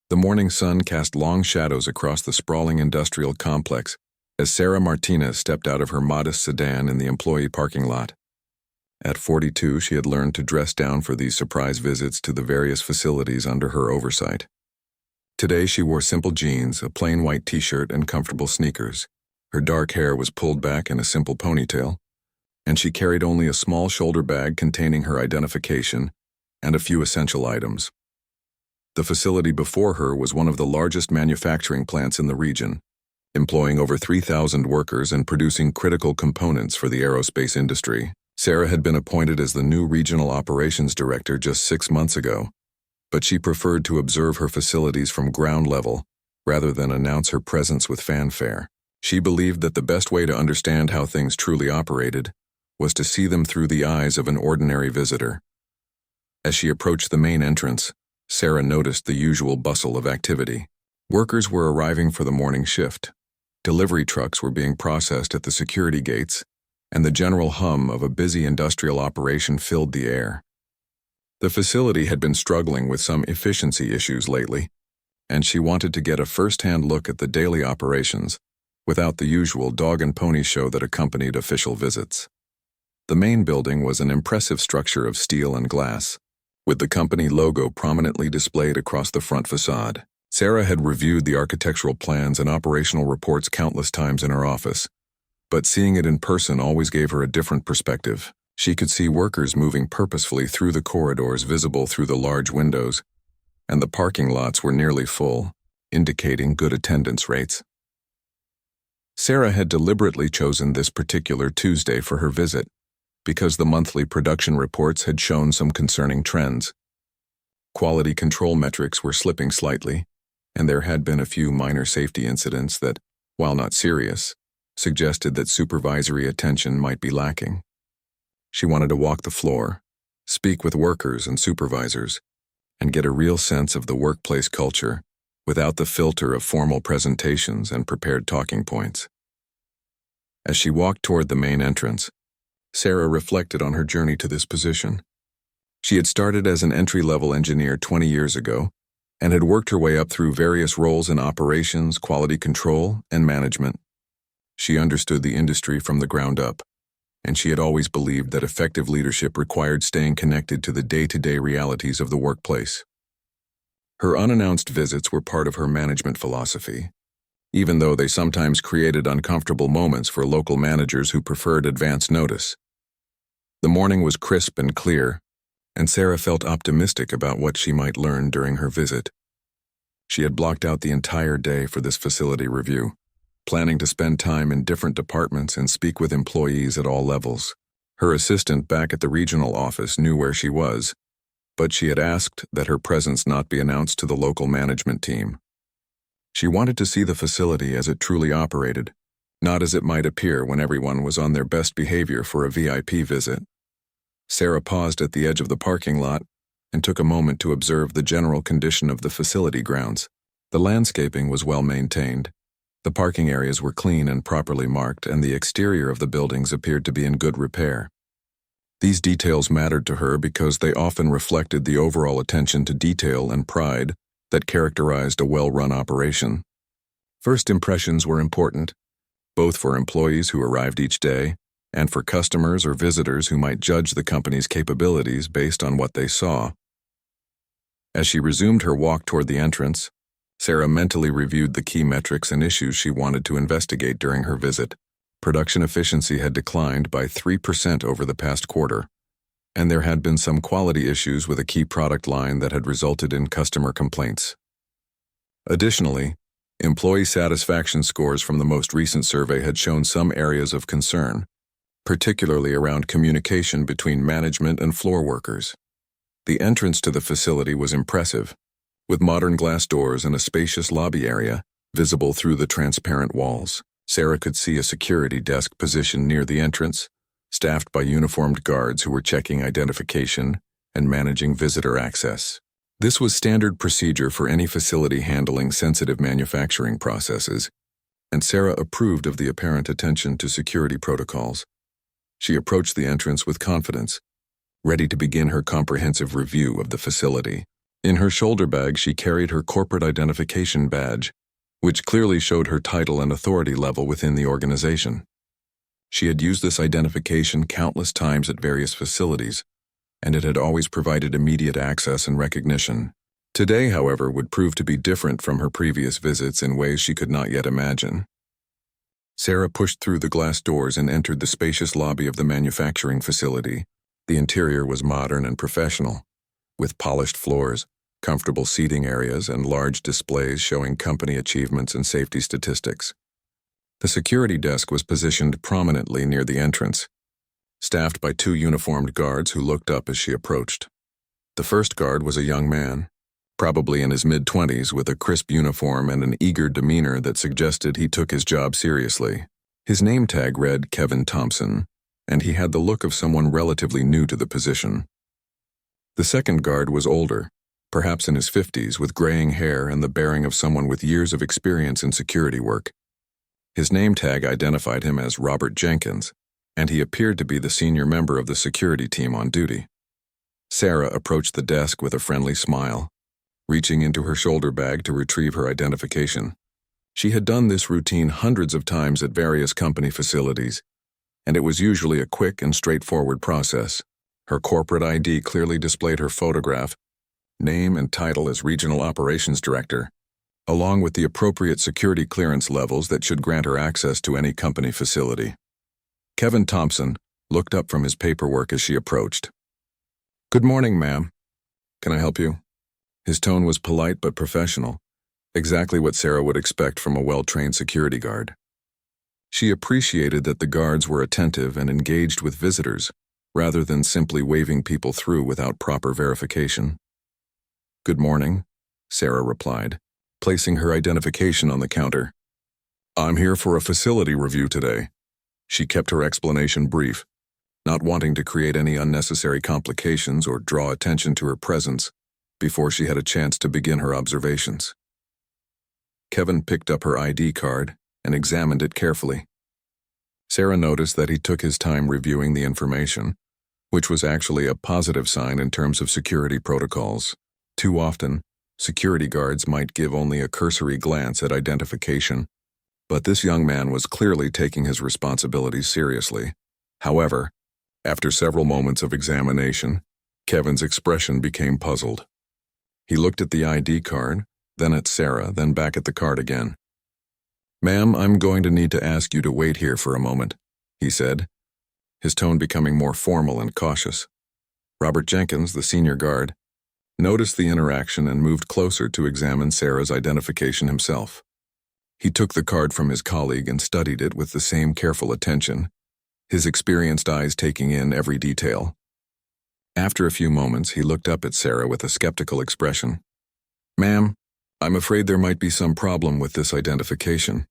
The morning sun cast long shadows across the sprawling industrial complex as Sarah Martinez stepped out of her modest sedan in the employee parking lot. At 42, she had learned to dress down for these surprise visits to the various facilities under her oversight. Today she wore simple jeans, a plain white t-shirt, and comfortable sneakers. Her dark hair was pulled back in a simple ponytail, and she carried only a small shoulder bag containing her identification and a few essential items. The facility before her was one of the largest manufacturing plants in the region, employing over 3,000 workers and producing critical components for the aerospace industry. Sarah had been appointed as the new regional operations director just 6 months ago, but she preferred to observe her facilities from ground level rather than announce her presence with fanfare. She believed that the best way to understand how things truly operated was to see them through the eyes of an ordinary visitor. As she approached the main entrance, Sarah noticed the usual bustle of activity. Workers were arriving for the morning shift. Delivery trucks were being processed at the security gates, and the general hum of a busy industrial operation filled the air. The facility had been struggling with some efficiency issues lately, and she wanted to get a first-hand look at the daily operations without the usual dog and pony show that accompanied official visits. The main building was an impressive structure of steel and glass, with the company logo prominently displayed across the front facade. Sarah had reviewed the architectural plans and operational reports countless times in her office, but seeing it in person always gave her a different perspective. She could see workers moving purposefully through the corridors visible through the large windows, and the parking lots were nearly full, indicating good attendance rates. Sarah had deliberately chosen this particular Tuesday for her visit, because the monthly production reports had shown some concerning trends. Quality control metrics were slipping slightly, and there had been a few minor safety incidents that, while not serious, suggested that supervisory attention might be lacking. She wanted to walk the floor, speak with workers and supervisors, and get a real sense of the workplace culture without the filter of formal presentations and prepared talking points. As she walked toward the main entrance, Sarah reflected on her journey to this position. She had started as an entry-level engineer 20 years ago and had worked her way up through various roles in operations, quality control, and management. She understood the industry from the ground up, and she had always believed that effective leadership required staying connected to the day-to-day realities of the workplace. Her unannounced visits were part of her management philosophy, even though they sometimes created uncomfortable moments for local managers who preferred advance notice. The morning was crisp and clear, and Sarah felt optimistic about what she might learn during her visit. She had blocked out the entire day for this facility review, planning to spend time in different departments and speak with employees at all levels. Her assistant back at the regional office knew where she was, but she had asked that her presence not be announced to the local management team. She wanted to see the facility as it truly operated, not as it might appear when everyone was on their best behavior for a VIP visit. Sarah paused at the edge of the parking lot and took a moment to observe the general condition of the facility grounds. The landscaping was well maintained. The parking areas were clean and properly marked, and the exterior of the buildings appeared to be in good repair. These details mattered to her because they often reflected the overall attention to detail and pride that characterized a well-run operation. First impressions were important, both for employees who arrived each day and for customers or visitors who might judge the company's capabilities based on what they saw. As she resumed her walk toward the entrance, Sarah mentally reviewed the key metrics and issues she wanted to investigate during her visit. Production efficiency had declined by 3% over the past quarter, and there had been some quality issues with a key product line that had resulted in customer complaints. Additionally, employee satisfaction scores from the most recent survey had shown some areas of concern, particularly around communication between management and floor workers. The entrance to the facility was impressive, with modern glass doors and a spacious lobby area visible through the transparent walls. Sarah could see a security desk positioned near the entrance, staffed by uniformed guards who were checking identification and managing visitor access. This was standard procedure for any facility handling sensitive manufacturing processes, and Sarah approved of the apparent attention to security protocols. She approached the entrance with confidence, ready to begin her comprehensive review of the facility. In her shoulder bag, she carried her corporate identification badge, which clearly showed her title and authority level within the organization. She had used this identification countless times at various facilities, and it had always provided immediate access and recognition. Today, however, would prove to be different from her previous visits in ways she could not yet imagine. Sarah pushed through the glass doors and entered the spacious lobby of the manufacturing facility. The interior was modern and professional, with polished floors, comfortable seating areas, and large displays showing company achievements and safety statistics. The security desk was positioned prominently near the entrance, staffed by 2 uniformed guards who looked up as she approached. The first guard was a young man, probably in his mid-20s, with a crisp uniform and an eager demeanor that suggested he took his job seriously. His name tag read Kevin Thompson, and he had the look of someone relatively new to the position. The second guard was older, perhaps in his 50s, with graying hair and the bearing of someone with years of experience in security work. His name tag identified him as Robert Jenkins, and he appeared to be the senior member of the security team on duty. Sarah approached the desk with a friendly smile, reaching into her shoulder bag to retrieve her identification. She had done this routine hundreds of times at various company facilities, and it was usually a quick and straightforward process. Her corporate ID clearly displayed her photograph, name and title as Regional Operations Director, along with the appropriate security clearance levels that should grant her access to any company facility. Kevin Thompson looked up from his paperwork as she approached. "Good morning, ma'am. Can I help you?" His tone was polite but professional, exactly what Sarah would expect from a well-trained security guard. She appreciated that the guards were attentive and engaged with visitors, rather than simply waving people through without proper verification. "Good morning," Sarah replied, placing her identification on the counter. "I'm here for a facility review today." She kept her explanation brief, not wanting to create any unnecessary complications or draw attention to her presence before she had a chance to begin her observations. Kevin picked up her ID card and examined it carefully. Sarah noticed that he took his time reviewing the information, which was actually a positive sign in terms of security protocols. Too often, security guards might give only a cursory glance at identification, but this young man was clearly taking his responsibilities seriously. However, after several moments of examination, Kevin's expression became puzzled. He looked at the ID card, then at Sarah, then back at the card again. "Ma'am, I'm going to need to ask you to wait here for a moment," he said, his tone becoming more formal and cautious. Robert Jenkins, the senior guard, noticed the interaction and moved closer to examine Sarah's identification himself. He took the card from his colleague and studied it with the same careful attention, his experienced eyes taking in every detail. After a few moments, he looked up at Sarah with a skeptical expression. "Ma'am, I'm afraid there might be some problem with this identification,"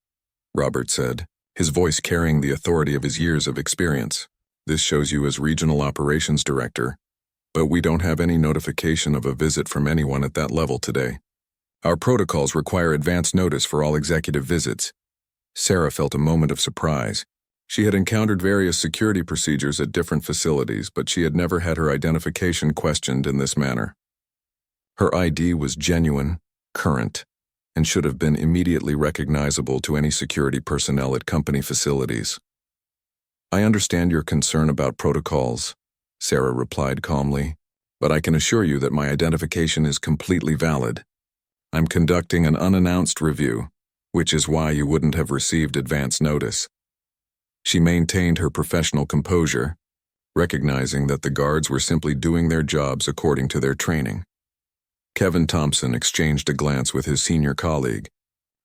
Robert said, his voice carrying the authority of his years of experience. "This shows you as Regional Operations Director, but we don't have any notification of a visit from anyone at that level today. Our protocols require advance notice for all executive visits." Sarah felt a moment of surprise. She had encountered various security procedures at different facilities, but she had never had her identification questioned in this manner. Her ID was genuine, current, and should have been immediately recognizable to any security personnel at company facilities. "I understand your concern about protocols," Sarah replied calmly, "but I can assure you that my identification is completely valid. I'm conducting an unannounced review, which is why you wouldn't have received advance notice." She maintained her professional composure, recognizing that the guards were simply doing their jobs according to their training. Kevin Thompson exchanged a glance with his senior colleague,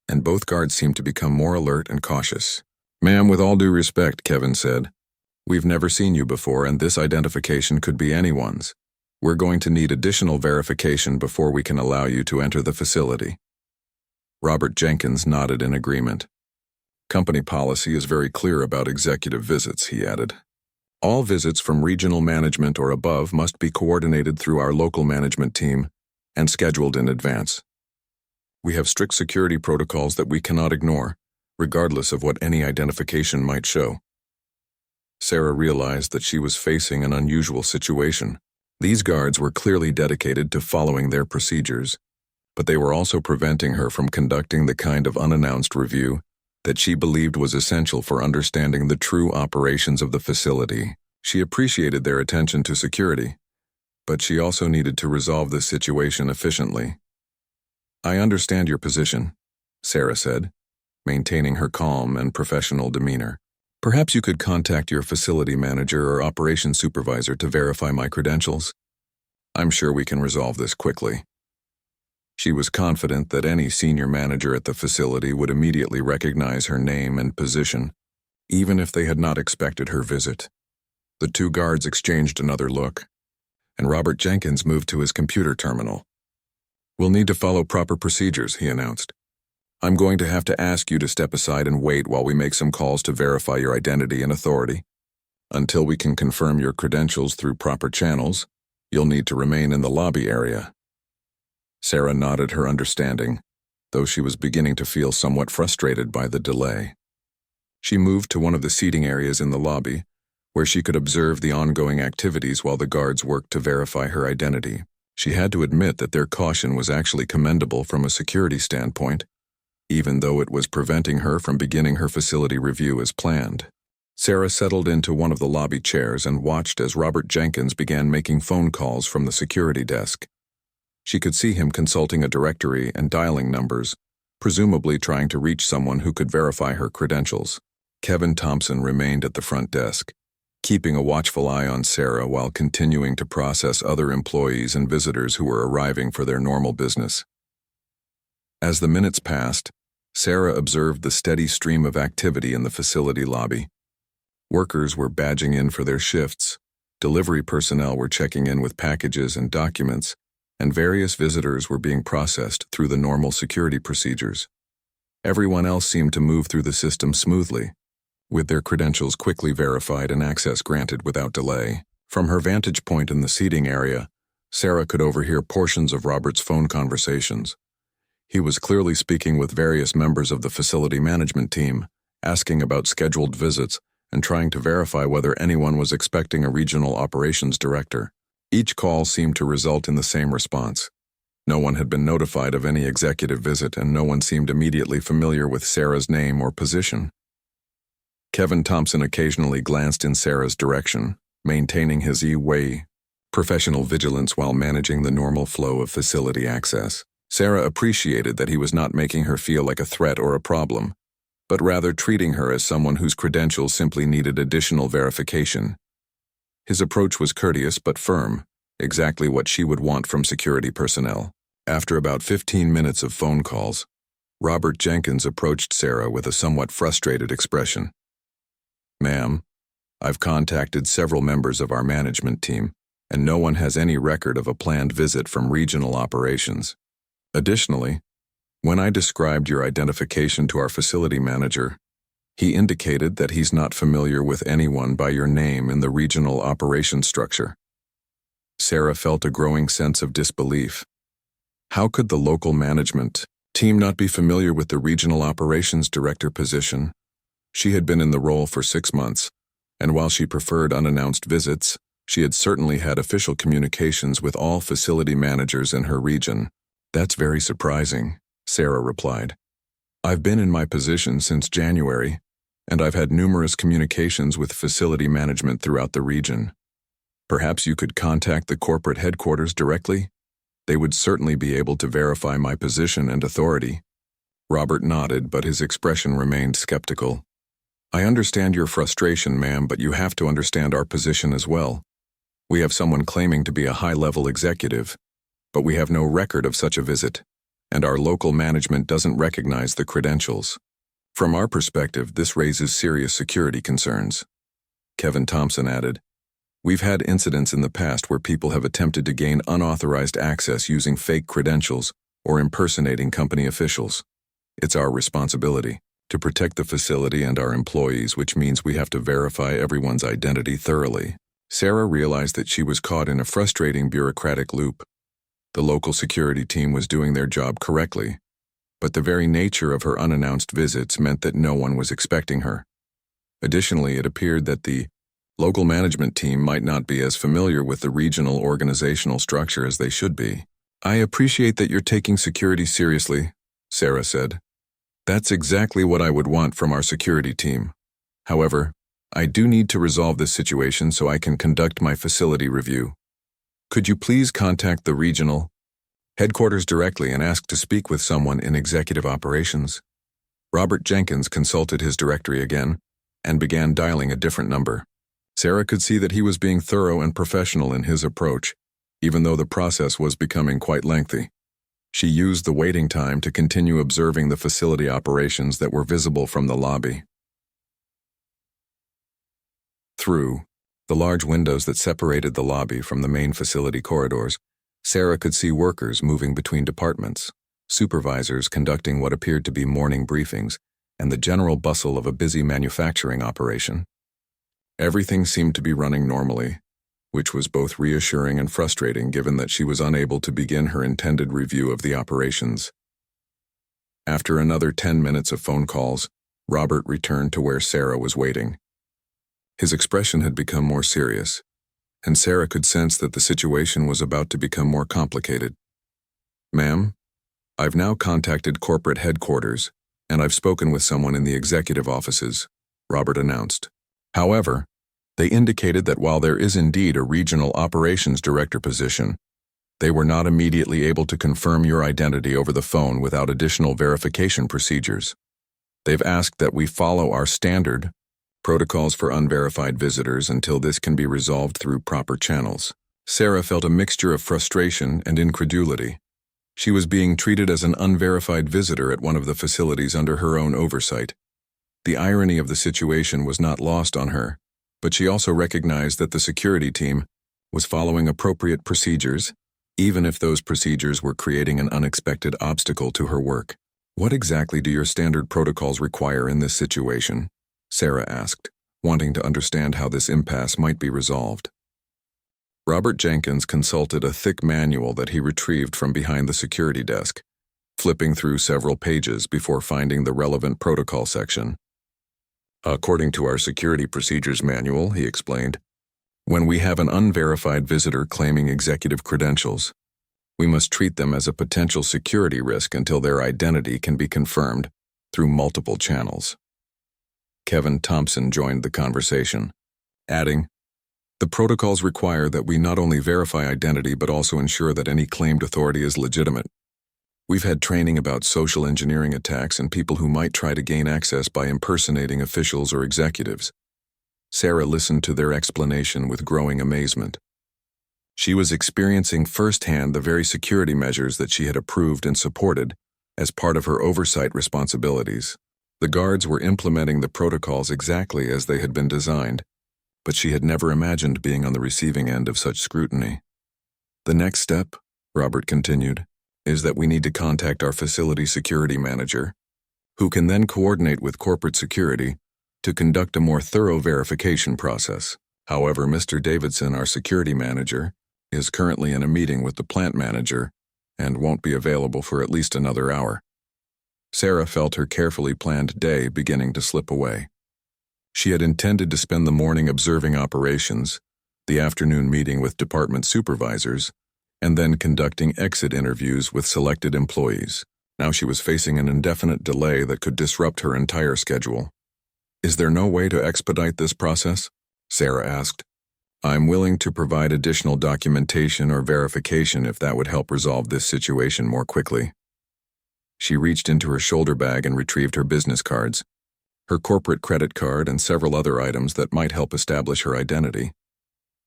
and both guards seemed to become more alert and cautious. "Ma'am, with all due respect," Kevin said, "we've never seen you before, and this identification could be anyone's. We're going to need additional verification before we can allow you to enter the facility." Robert Jenkins nodded in agreement. "Company policy is very clear about executive visits," he added. "All visits from regional management or above must be coordinated through our local management team and scheduled in advance. We have strict security protocols that we cannot ignore, regardless of what any identification might show." Sarah realized that she was facing an unusual situation. These guards were clearly dedicated to following their procedures, but they were also preventing her from conducting the kind of unannounced review that she believed was essential for understanding the true operations of the facility. She appreciated their attention to security, but she also needed to resolve this situation efficiently. "I understand your position," Sarah said, maintaining her calm and professional demeanor. "Perhaps you could contact your facility manager or operations supervisor to verify my credentials. I'm sure we can resolve this quickly." She was confident that any senior manager at the facility would immediately recognize her name and position, even if they had not expected her visit. The two guards exchanged another look, and Robert Jenkins moved to his computer terminal. "We'll need to follow proper procedures," he announced. "I'm going to have to ask you to step aside and wait while we make some calls to verify your identity and authority. Until we can confirm your credentials through proper channels, you'll need to remain in the lobby area." Sarah nodded her understanding, though she was beginning to feel somewhat frustrated by the delay. She moved to one of the seating areas in the lobby, where she could observe the ongoing activities while the guards worked to verify her identity. She had to admit that their caution was actually commendable from a security standpoint, even though it was preventing her from beginning her facility review as planned. Sarah settled into one of the lobby chairs and watched as Robert Jenkins began making phone calls from the security desk. She could see him consulting a directory and dialing numbers, presumably trying to reach someone who could verify her credentials. Kevin Thompson remained at the front desk, keeping a watchful eye on Sarah while continuing to process other employees and visitors who were arriving for their normal business. As the minutes passed, Sarah observed the steady stream of activity in the facility lobby. Workers were badging in for their shifts, delivery personnel were checking in with packages and documents, and various visitors were being processed through the normal security procedures. Everyone else seemed to move through the system smoothly, with their credentials quickly verified and access granted without delay. From her vantage point in the seating area, Sarah could overhear portions of Robert's phone conversations. He was clearly speaking with various members of the facility management team, asking about scheduled visits and trying to verify whether anyone was expecting a regional operations director. Each call seemed to result in the same response. No one had been notified of any executive visit, and no one seemed immediately familiar with Sarah's name or position. Kevin Thompson occasionally glanced in Sarah's direction, maintaining his professional vigilance while managing the normal flow of facility access. Sarah appreciated that he was not making her feel like a threat or a problem, but rather treating her as someone whose credentials simply needed additional verification. His approach was courteous but firm, exactly what she would want from security personnel. After about 15 minutes of phone calls, Robert Jenkins approached Sarah with a somewhat frustrated expression. "Ma'am, I've contacted several members of our management team, and no one has any record of a planned visit from regional operations. Additionally, when I described your identification to our facility manager, he indicated that he's not familiar with anyone by your name in the regional operations structure." Sarah felt a growing sense of disbelief. How could the local management team not be familiar with the regional operations director position? She had been in the role for 6 months, and while she preferred unannounced visits, she had certainly had official communications with all facility managers in her region. "That's very surprising," Sarah replied. "I've been in my position since January, and I've had numerous communications with facility management throughout the region. Perhaps you could contact the corporate headquarters directly? They would certainly be able to verify my position and authority." Robert nodded, but his expression remained skeptical. "I understand your frustration, ma'am, but you have to understand our position as well. We have someone claiming to be a high-level executive, but we have no record of such a visit, and our local management doesn't recognize the credentials. From our perspective, this raises serious security concerns." Kevin Thompson added, "We've had incidents in the past where people have attempted to gain unauthorized access using fake credentials or impersonating company officials. It's our responsibility to protect the facility and our employees, which means we have to verify everyone's identity thoroughly." Sarah realized that she was caught in a frustrating bureaucratic loop. The local security team was doing their job correctly, but the very nature of her unannounced visits meant that no one was expecting her. Additionally, it appeared that the Local management team might not be as familiar with the regional organizational structure as they should be. I appreciate that you're taking security seriously, Sarah said. That's exactly what I would want from our security team. However, I do need to resolve this situation so I can conduct my facility review. Could you please contact the regional headquarters directly and ask to speak with someone in executive operations? Robert Jenkins consulted his directory again and began dialing a different number. Sarah could see that he was being thorough and professional in his approach, even though the process was becoming quite lengthy. She used the waiting time to continue observing the facility operations that were visible from the lobby. Through the large windows that separated the lobby from the main facility corridors, Sarah could see workers moving between departments, supervisors conducting what appeared to be morning briefings, and the general bustle of a busy manufacturing operation. Everything seemed to be running normally, which was both reassuring and frustrating given that she was unable to begin her intended review of the operations. After another 10 minutes of phone calls, Robert returned to where Sarah was waiting. His expression had become more serious, and Sarah could sense that the situation was about to become more complicated. Ma'am, I've now contacted corporate headquarters, and I've spoken with someone in the executive offices, Robert announced. However, they indicated that while there is indeed a regional operations director position, they were not immediately able to confirm your identity over the phone without additional verification procedures. They've asked that we follow our standard protocols for unverified visitors until this can be resolved through proper channels. Sarah felt a mixture of frustration and incredulity. She was being treated as an unverified visitor at one of the facilities under her own oversight. The irony of the situation was not lost on her, but she also recognized that the security team was following appropriate procedures, even if those procedures were creating an unexpected obstacle to her work. What exactly do your standard protocols require in this situation? Sarah asked, wanting to understand how this impasse might be resolved. Robert Jenkins consulted a thick manual that he retrieved from behind the security desk, flipping through several pages before finding the relevant protocol section. According to our security procedures manual, he explained, when we have an unverified visitor claiming executive credentials, we must treat them as a potential security risk until their identity can be confirmed through multiple channels. Kevin Thompson joined the conversation, adding, the protocols require that we not only verify identity but also ensure that any claimed authority is legitimate. We've had training about social engineering attacks and people who might try to gain access by impersonating officials or executives. Sarah listened to their explanation with growing amazement. She was experiencing firsthand the very security measures that she had approved and supported as part of her oversight responsibilities. The guards were implementing the protocols exactly as they had been designed, but she had never imagined being on the receiving end of such scrutiny. The next step, Robert continued, is that we need to contact our facility security manager, who can then coordinate with corporate security to conduct a more thorough verification process. However, Mr. Davidson, our security manager, is currently in a meeting with the plant manager and won't be available for at least another hour. Sarah felt her carefully planned day beginning to slip away. She had intended to spend the morning observing operations, the afternoon meeting with department supervisors, and then conducting exit interviews with selected employees. Now she was facing an indefinite delay that could disrupt her entire schedule. Is there no way to expedite this process? Sarah asked. I'm willing to provide additional documentation or verification if that would help resolve this situation more quickly. She reached into her shoulder bag and retrieved her business cards, her corporate credit card, and several other items that might help establish her identity.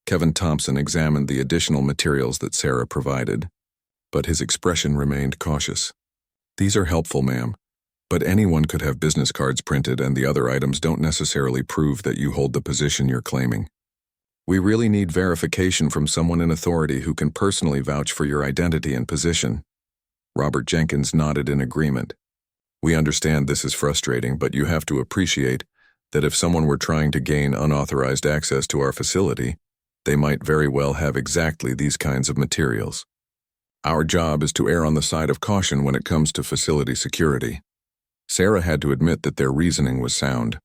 Kevin Thompson examined the additional materials that Sarah provided, but his expression remained cautious. These are helpful, ma'am, but anyone could have business cards printed and the other items don't necessarily prove that you hold the position you're claiming. We really need verification from someone in authority who can personally vouch for your identity and position. Robert Jenkins nodded in agreement. We understand this is frustrating, but you have to appreciate that if someone were trying to gain unauthorized access to our facility, they might very well have exactly these kinds of materials. Our job is to err on the side of caution when it comes to facility security. Sarah had to admit that their reasoning was sound.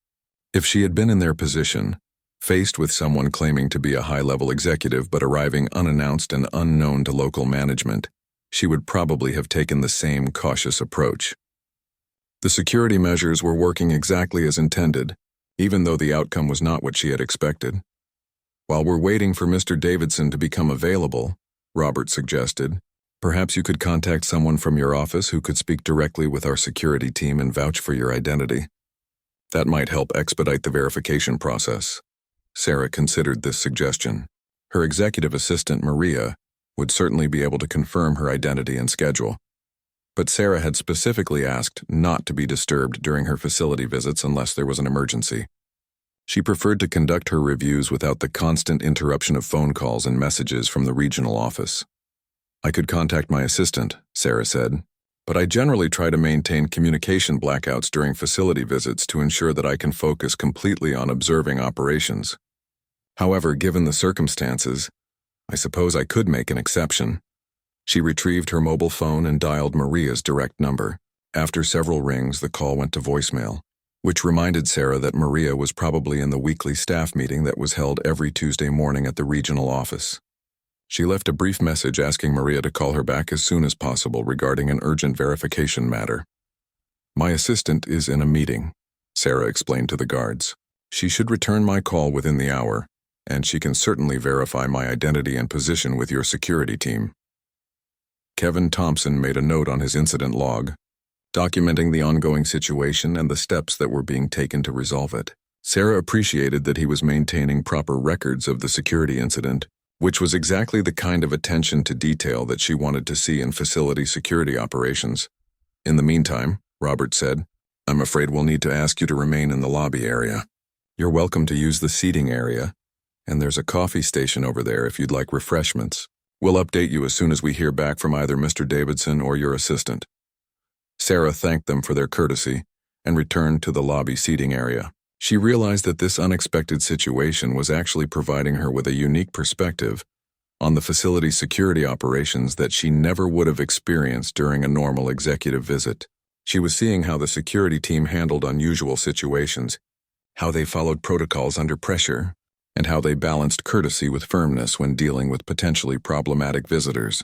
If she had been in their position, Faced with someone claiming to be a high-level executive but arriving unannounced and unknown to local management, she would probably have taken the same cautious approach. The security measures were working exactly as intended, even though the outcome was not what she had expected. While we're waiting for Mr. Davidson to become available, Robert suggested, perhaps you could contact someone from your office who could speak directly with our security team and vouch for your identity. That might help expedite the verification process. Sarah considered this suggestion. Her executive assistant, Maria, would certainly be able to confirm her identity and schedule. But Sarah had specifically asked not to be disturbed during her facility visits unless there was an emergency. She preferred to conduct her reviews without the constant interruption of phone calls and messages from the regional office. I could contact my assistant, Sarah said, but I generally try to maintain communication blackouts during facility visits to ensure that I can focus completely on observing operations. However, given the circumstances, I suppose I could make an exception. She retrieved her mobile phone and dialed Maria's direct number. After several rings, the call went to voicemail, which reminded Sarah that Maria was probably in the weekly staff meeting that was held every Tuesday morning at the regional office. She left a brief message asking Maria to call her back as soon as possible regarding an urgent verification matter. My assistant is in a meeting, Sarah explained to the guards. She should return my call within the hour, and she can certainly verify my identity and position with your security team. Kevin Thompson made a note on his incident log, documenting the ongoing situation and the steps that were being taken to resolve it. Sarah appreciated that he was maintaining proper records of the security incident, which was exactly the kind of attention to detail that she wanted to see in facility security operations. In the meantime, Robert said, I'm afraid we'll need to ask you to remain in the lobby area. You're welcome to use the seating area, and there's a coffee station over there if you'd like refreshments. We'll update you as soon as we hear back from either Mr. Davidson or your assistant. Sarah thanked them for their courtesy and returned to the lobby seating area. She realized that this unexpected situation was actually providing her with a unique perspective on the facility's security operations that she never would have experienced during a normal executive visit. She was seeing how the security team handled unusual situations, how they followed protocols under pressure, and how they balanced courtesy with firmness when dealing with potentially problematic visitors.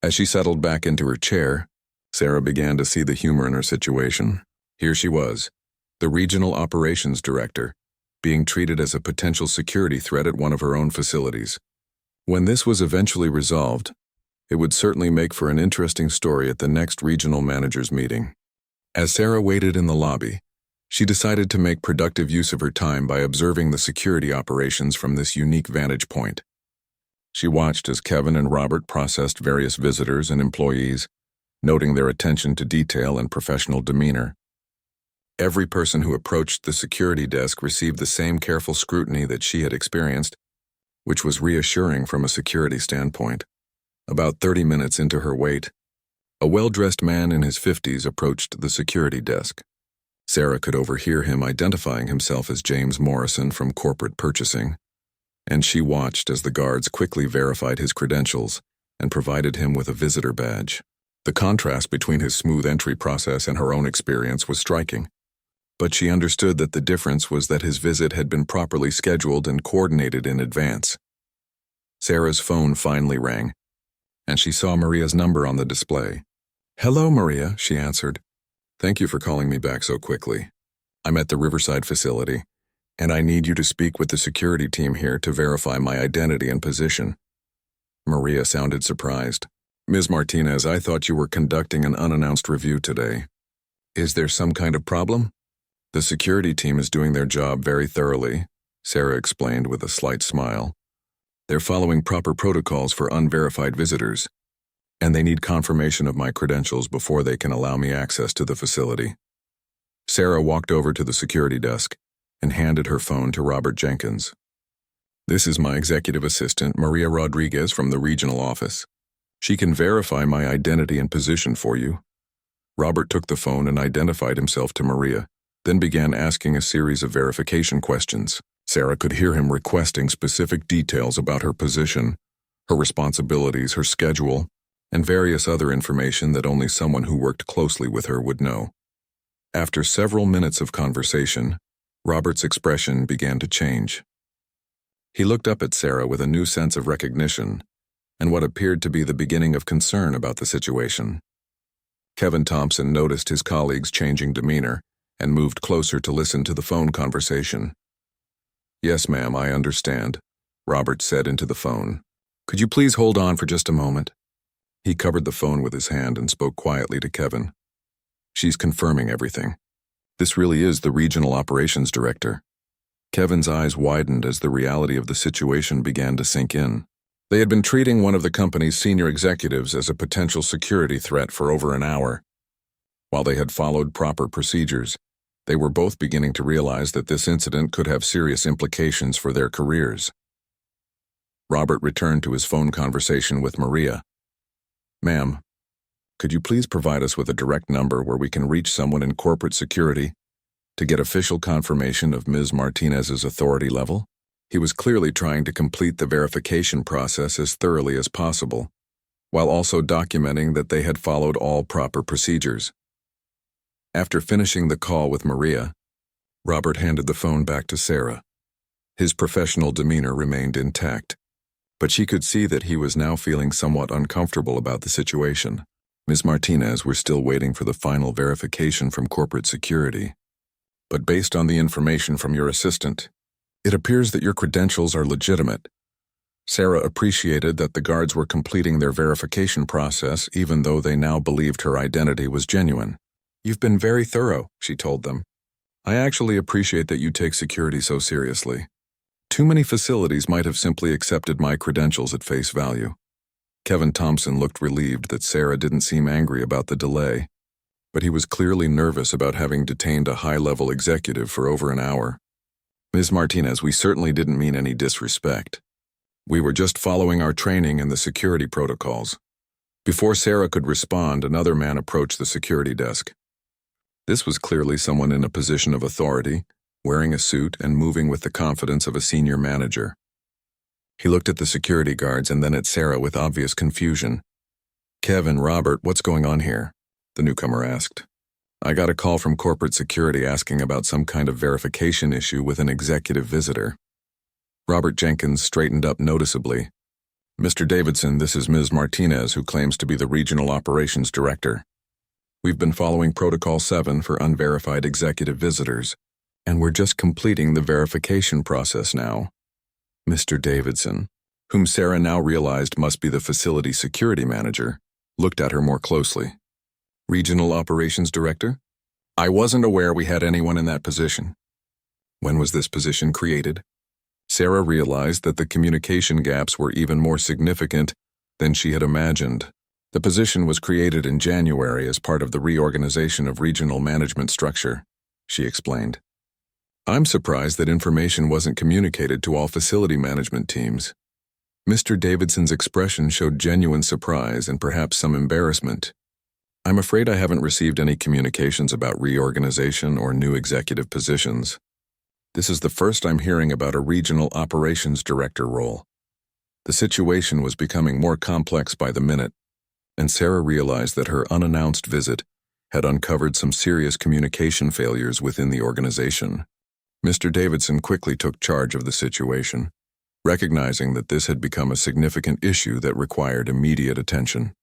As she settled back into her chair, Sarah began to see the humor in her situation. Here she was, the regional operations director, being treated as a potential security threat at one of her own facilities. When this was eventually resolved, it would certainly make for an interesting story at the next regional managers meeting. As Sarah waited in the lobby, she decided to make productive use of her time by observing the security operations from this unique vantage point. She watched as Kevin and Robert processed various visitors and employees, noting their attention to detail and professional demeanor. Every person who approached the security desk received the same careful scrutiny that she had experienced, which was reassuring from a security standpoint. About 30 minutes into her wait, a well-dressed man in his 50s approached the security desk. Sarah could overhear him identifying himself as James Morrison from corporate purchasing, and she watched as the guards quickly verified his credentials and provided him with a visitor badge. The contrast between his smooth entry process and her own experience was striking, but she understood that the difference was that his visit had been properly scheduled and coordinated in advance. Sarah's phone finally rang, and she saw Maria's number on the display. "Hello, Maria," she answered. "Thank you for calling me back so quickly. I'm at the Riverside facility, and I need you to speak with the security team here to verify my identity and position." Maria sounded surprised. "Ms. Martinez, I thought you were conducting an unannounced review today. Is there some kind of problem?" "The security team is doing their job very thoroughly," Sarah explained with a slight smile. "They're following proper protocols for unverified visitors, and they need confirmation of my credentials before they can allow me access to the facility." Sarah walked over to the security desk and handed her phone to Robert Jenkins. "This is my executive assistant, Maria Rodriguez, from the regional office. She can verify my identity and position for you." Robert took the phone and identified himself to Maria, then began asking a series of verification questions. Sarah could hear him requesting specific details about her position, her responsibilities, her schedule, and various other information that only someone who worked closely with her would know. After several minutes of conversation, Robert's expression began to change. He looked up at Sarah with a new sense of recognition and what appeared to be the beginning of concern about the situation. Kevin Thompson noticed his colleague's changing demeanor and moved closer to listen to the phone conversation. "Yes, ma'am, I understand," Robert said into the phone. "Could you please hold on for just a moment?" He covered the phone with his hand and spoke quietly to Kevin. "She's confirming everything. This really is the regional operations director." Kevin's eyes widened as the reality of the situation began to sink in. They had been treating one of the company's senior executives as a potential security threat for over an hour. While they had followed proper procedures, they were both beginning to realize that this incident could have serious implications for their careers. Robert returned to his phone conversation with Maria. "Ma'am, could you please provide us with a direct number where we can reach someone in corporate security to get official confirmation of Ms. Martinez's authority level?" He was clearly trying to complete the verification process as thoroughly as possible, while also documenting that they had followed all proper procedures. After finishing the call with Maria, Robert handed the phone back to Sarah. His professional demeanor remained intact, but she could see that he was now feeling somewhat uncomfortable about the situation. "Ms. Martinez, we're still waiting for the final verification from corporate security, but based on the information from your assistant, it appears that your credentials are legitimate." Sarah appreciated that the guards were completing their verification process even though they now believed her identity was genuine. "You've been very thorough," she told them. "I actually appreciate that you take security so seriously. Too many facilities might have simply accepted my credentials at face value." Kevin Thompson looked relieved that Sarah didn't seem angry about the delay, but he was clearly nervous about having detained a high-level executive for over an hour. "Ms. Martinez, we certainly didn't mean any disrespect. We were just following our training and the security protocols." Before Sarah could respond, another man approached the security desk. This was clearly someone in a position of authority, wearing a suit and moving with the confidence of a senior manager. He looked at the security guards and then at Sarah with obvious confusion. "Kevin, Robert, what's going on here?" the newcomer asked. "I got a call from corporate security asking about some kind of verification issue with an executive visitor." Robert Jenkins straightened up noticeably. "Mr. Davidson, this is Ms. Martinez, who claims to be the regional operations director. We've been following Protocol 7 for unverified executive visitors, and we're just completing the verification process now." Mr. Davidson, whom Sarah now realized must be the facility security manager, looked at her more closely. "Regional operations director? I wasn't aware we had anyone in that position. When was this position created?" Sarah realized that the communication gaps were even more significant than she had imagined. The position was created in January as part of the reorganization of regional management structure, she explained. "I'm surprised that information wasn't communicated to all facility management teams." Mr. Davidson's expression showed genuine surprise and perhaps some embarrassment. "I'm afraid I haven't received any communications about reorganization or new executive positions. This is the first I'm hearing about a regional operations director role." The situation was becoming more complex by the minute, and Sarah realized that her unannounced visit had uncovered some serious communication failures within the organization. Mr. Davidson quickly took charge of the situation, recognizing that this had become a significant issue that required immediate attention.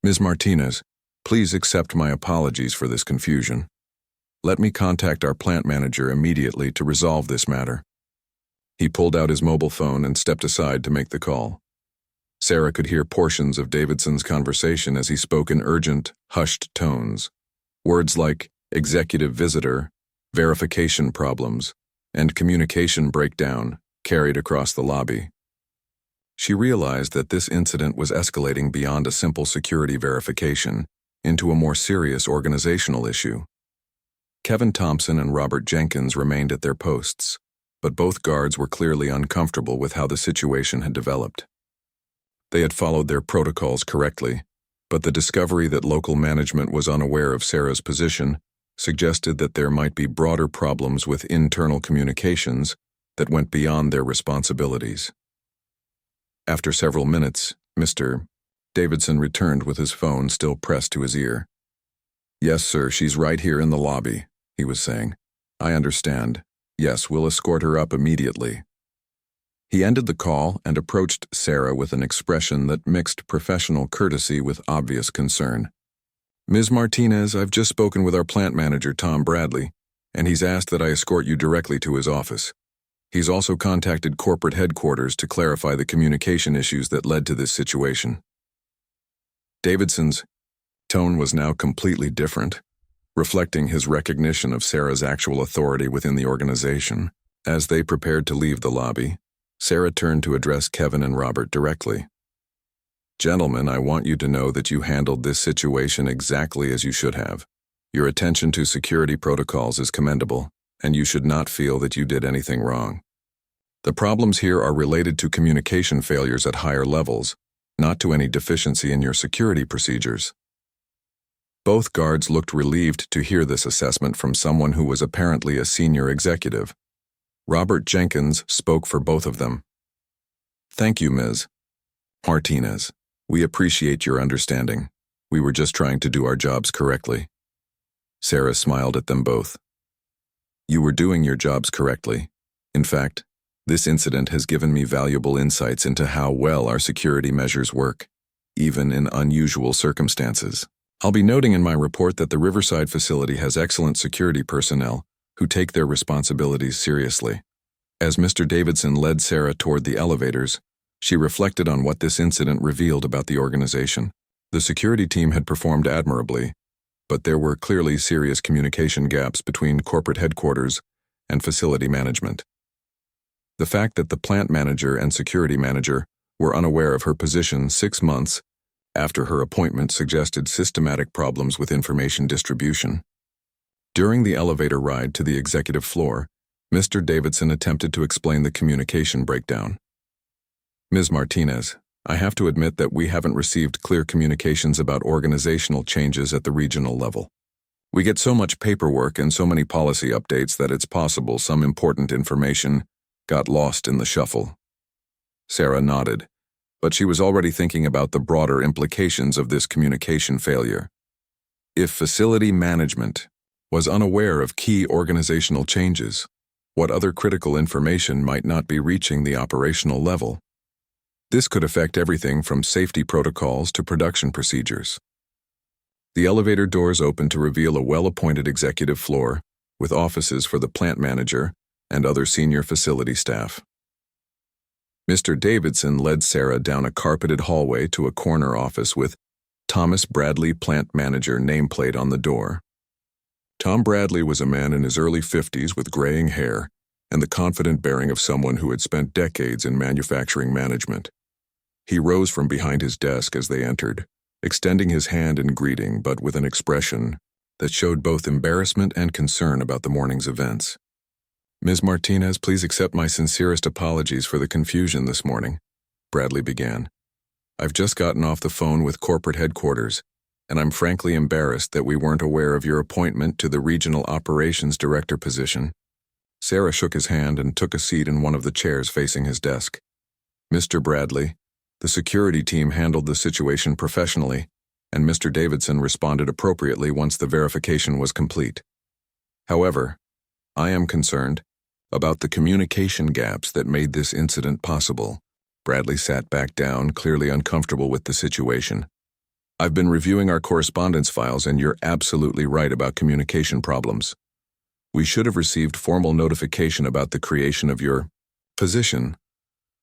"Ms. Martinez, please accept my apologies for this confusion. Let me contact our plant manager immediately to resolve this matter." He pulled out his mobile phone and stepped aside to make the call. Sarah could hear portions of Davidson's conversation as he spoke in urgent, hushed tones. Words like executive visitor, verification problems, and communication breakdown carried across the lobby. She realized that this incident was escalating beyond a simple security verification into a more serious organizational issue. Kevin Thompson and Robert Jenkins remained at their posts, but both guards were clearly uncomfortable with how the situation had developed. They had followed their protocols correctly, but the discovery that local management was unaware of Sarah's position suggested that there might be broader problems with internal communications that went beyond their responsibilities. After several minutes, Mr. Davidson returned with his phone still pressed to his ear. "Yes, sir, she's right here in the lobby," he was saying. "I understand. Yes, we'll escort her up immediately." He ended the call and approached Sarah with an expression that mixed professional courtesy with obvious concern. "Ms. Martinez, I've just spoken with our plant manager, Tom Bradley, and he's asked that I escort you directly to his office. He's also contacted corporate headquarters to clarify the communication issues that led to this situation." Davidson's tone was now completely different, reflecting his recognition of Sarah's actual authority within the organization. As they prepared to leave the lobby, Sarah turned to address Kevin and Robert directly. "Gentlemen, I want you to know that you handled this situation exactly as you should have. Your attention to security protocols is commendable, and you should not feel that you did anything wrong. The problems here are related to communication failures at higher levels, not to any deficiency in your security procedures." Both guards looked relieved to hear this assessment from someone who was apparently a senior executive. Robert Jenkins spoke for both of them. "Thank you, Ms. Martinez. We appreciate your understanding. We were just trying to do our jobs correctly." Sarah smiled at them both. "You were doing your jobs correctly. In fact, this incident has given me valuable insights into how well our security measures work, even in unusual circumstances. I'll be noting in my report that the Riverside facility has excellent security personnel who take their responsibilities seriously." As Mr. Davidson led Sarah toward the elevators, she reflected on what this incident revealed about the organization. The security team had performed admirably, but there were clearly serious communication gaps between corporate headquarters and facility management. The fact that the plant manager and security manager were unaware of her position 6 months after her appointment suggested systematic problems with information distribution. During the elevator ride to the executive floor, Mr. Davidson attempted to explain the communication breakdown. "Ms. Martinez, I have to admit that we haven't received clear communications about organizational changes at the regional level. We get so much paperwork and so many policy updates that it's possible some important information got lost in the shuffle." Sarah nodded, but she was already thinking about the broader implications of this communication failure. If facility management was unaware of key organizational changes, what other critical information might not be reaching the operational level? This could affect everything from safety protocols to production procedures. The elevator doors opened to reveal a well-appointed executive floor with offices for the plant manager and other senior facility staff. Mr. Davidson led Sarah down a carpeted hallway to a corner office with "Thomas Bradley, Plant Manager" nameplate on the door. Tom Bradley was a man in his early 50s with graying hair and the confident bearing of someone who had spent decades in manufacturing management. He rose from behind his desk as they entered, extending his hand in greeting but with an expression that showed both embarrassment and concern about the morning's events. "Ms. Martinez, please accept my sincerest apologies for the confusion this morning," Bradley began. "I've just gotten off the phone with corporate headquarters, and I'm frankly embarrassed that we weren't aware of your appointment to the Regional Operations Director position." Sarah shook his hand and took a seat in one of the chairs facing his desk. "Mr. Bradley, the security team handled the situation professionally, and Mr. Davidson responded appropriately once the verification was complete. However, I am concerned about the communication gaps that made this incident possible." Bradley sat back down, clearly uncomfortable with the situation. "I've been reviewing our correspondence files, and you're absolutely right about communication problems. We should have received formal notification about the creation of your position,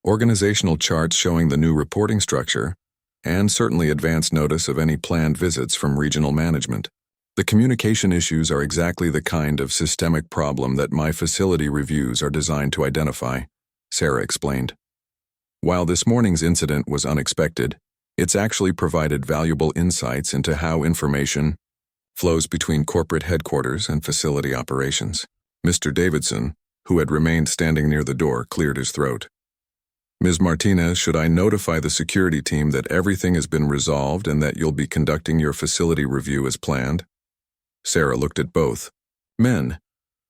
organizational charts showing the new reporting structure, and certainly advance notice of any planned visits from regional management. The communication issues are exactly the kind of systemic problem that my facility reviews are designed to identify," Sarah explained. "While this morning's incident was unexpected, it's actually provided valuable insights into how information flows between corporate headquarters and facility operations." Mr. Davidson, who had remained standing near the door, cleared his throat. "Ms. Martinez, should I notify the security team that everything has been resolved and that you'll be conducting your facility review as planned?" Sarah looked at both men,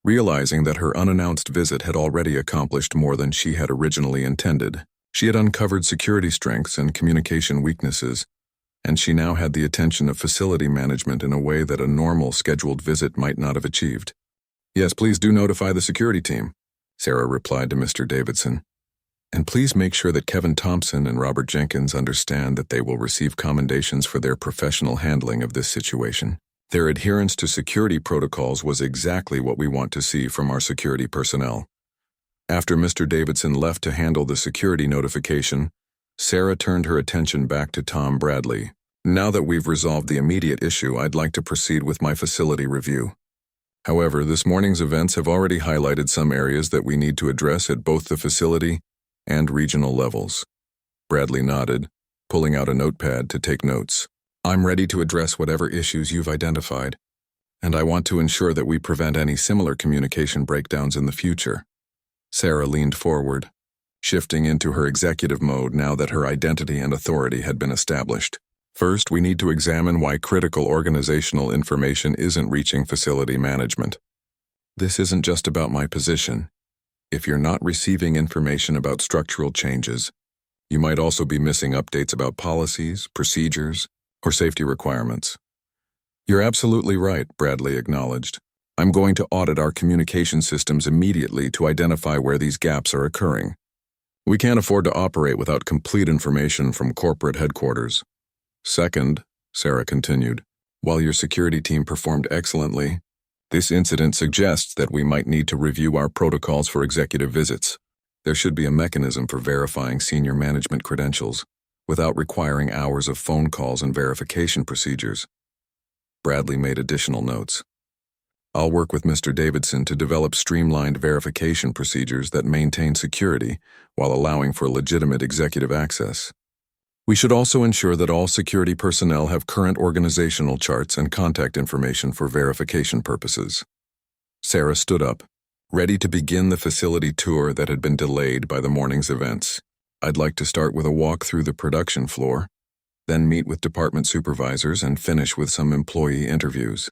realizing that her unannounced visit had already accomplished more than she had originally intended. She had uncovered security strengths and communication weaknesses, and she now had the attention of facility management in a way that a normal scheduled visit might not have achieved. "Yes, please do notify the security team," Sarah replied to Mr. Davidson. And please make sure that Kevin Thompson and Robert Jenkins understand that they will receive commendations for their professional handling of this situation. Their adherence to security protocols was exactly what we want to see from our security personnel. After Mr. Davidson left to handle the security notification, Sarah turned her attention back to Tom Bradley. Now that we've resolved the immediate issue, I'd like to proceed with my facility review. However, this morning's events have already highlighted some areas that we need to address at both the facility and regional levels. Bradley nodded, pulling out a notepad to take notes. I'm ready to address whatever issues you've identified, and I want to ensure that we prevent any similar communication breakdowns in the future. Sarah leaned forward, shifting into her executive mode now that her identity and authority had been established. First, we need to examine why critical organizational information isn't reaching facility management. This isn't just about my position. If you're not receiving information about structural changes, you might also be missing updates about policies, procedures, or safety requirements. You're absolutely right, Bradley acknowledged. I'm going to audit our communication systems immediately to identify where these gaps are occurring. We can't afford to operate without complete information from corporate headquarters. Second, Sarah continued, while your security team performed excellently, this incident suggests that we might need to review our protocols for executive visits. There should be a mechanism for verifying senior management credentials without requiring hours of phone calls and verification procedures. Bradley made additional notes. I'll work with Mr. Davidson to develop streamlined verification procedures that maintain security while allowing for legitimate executive access. We should also ensure that all security personnel have current organizational charts and contact information for verification purposes. Sarah stood up, ready to begin the facility tour that had been delayed by the morning's events. I'd like to start with a walk through the production floor, then meet with department supervisors and finish with some employee interviews.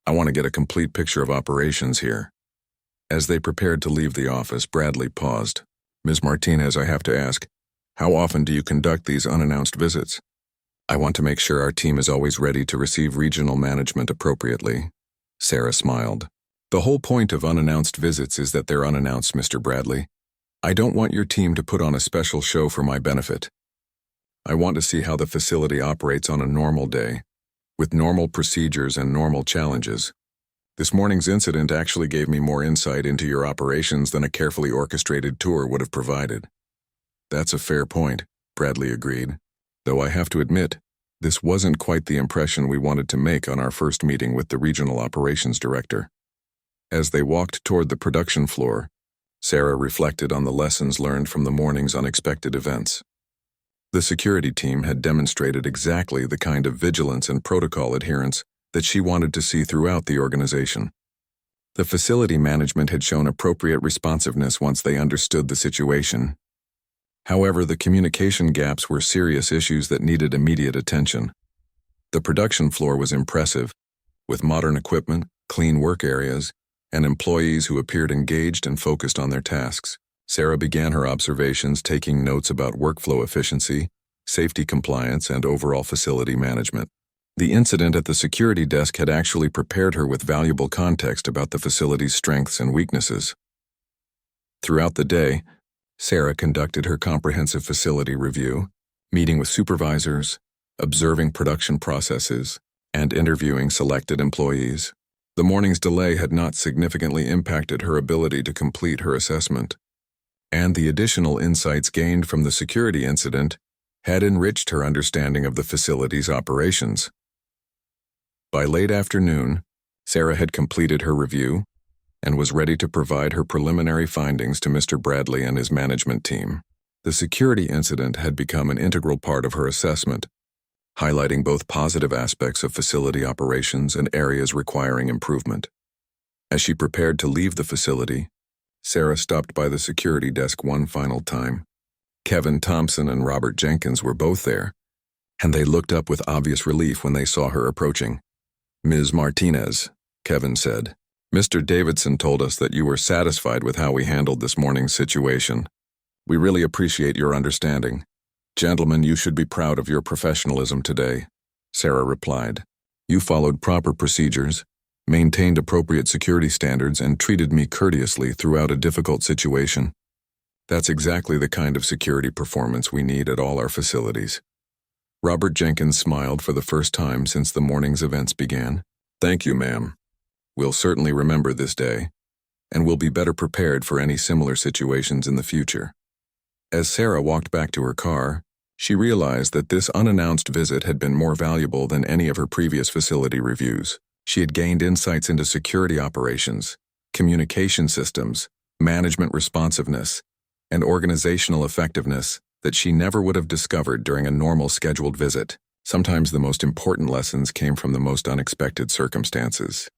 I want to get a complete picture of operations here. As they prepared to leave the office, Bradley paused. Ms. Martinez, I have to ask, how often do you conduct these unannounced visits? I want to make sure our team is always ready to receive regional management appropriately. Sarah smiled. The whole point of unannounced visits is that they're unannounced, Mr. Bradley. I don't want your team to put on a special show for my benefit. I want to see how the facility operates on a normal day, with normal procedures and normal challenges. This morning's incident actually gave me more insight into your operations than a carefully orchestrated tour would have provided. That's a fair point, Bradley agreed. Though I have to admit, this wasn't quite the impression we wanted to make on our first meeting with the regional operations director. As they walked toward the production floor, Sarah reflected on the lessons learned from the morning's unexpected events. The security team had demonstrated exactly the kind of vigilance and protocol adherence that she wanted to see throughout the organization. The facility management had shown appropriate responsiveness once they understood the situation. However, the communication gaps were serious issues that needed immediate attention. The production floor was impressive, with modern equipment, clean work areas, and employees who appeared engaged and focused on their tasks. Sarah began her observations, taking notes about workflow efficiency, safety compliance, and overall facility management. The incident at the security desk had actually prepared her with valuable context about the facility's strengths and weaknesses. Throughout the day, Sarah conducted her comprehensive facility review, meeting with supervisors, observing production processes, and interviewing selected employees. The morning's delay had not significantly impacted her ability to complete her assessment, and the additional insights gained from the security incident had enriched her understanding of the facility's operations. By late afternoon, Sarah had completed her review and was ready to provide her preliminary findings to Mr. Bradley and his management team. The security incident had become an integral part of her assessment, highlighting both positive aspects of facility operations and areas requiring improvement. As she prepared to leave the facility, Sarah stopped by the security desk one final time. Kevin Thompson and Robert Jenkins were both there, and they looked up with obvious relief when they saw her approaching. Ms. Martinez, Kevin said, Mr. Davidson told us that you were satisfied with how we handled this morning's situation. We really appreciate your understanding. Gentlemen, you should be proud of your professionalism today, Sarah replied. You followed proper procedures, maintained appropriate security standards, and treated me courteously throughout a difficult situation. That's exactly the kind of security performance we need at all our facilities. Robert Jenkins smiled for the first time since the morning's events began. Thank you, ma'am. We'll certainly remember this day, and we'll be better prepared for any similar situations in the future. As Sarah walked back to her car, she realized that this unannounced visit had been more valuable than any of her previous facility reviews. She had gained insights into security operations, communication systems, management responsiveness, and organizational effectiveness that she never would have discovered during a normal scheduled visit. Sometimes the most important lessons came from the most unexpected circumstances.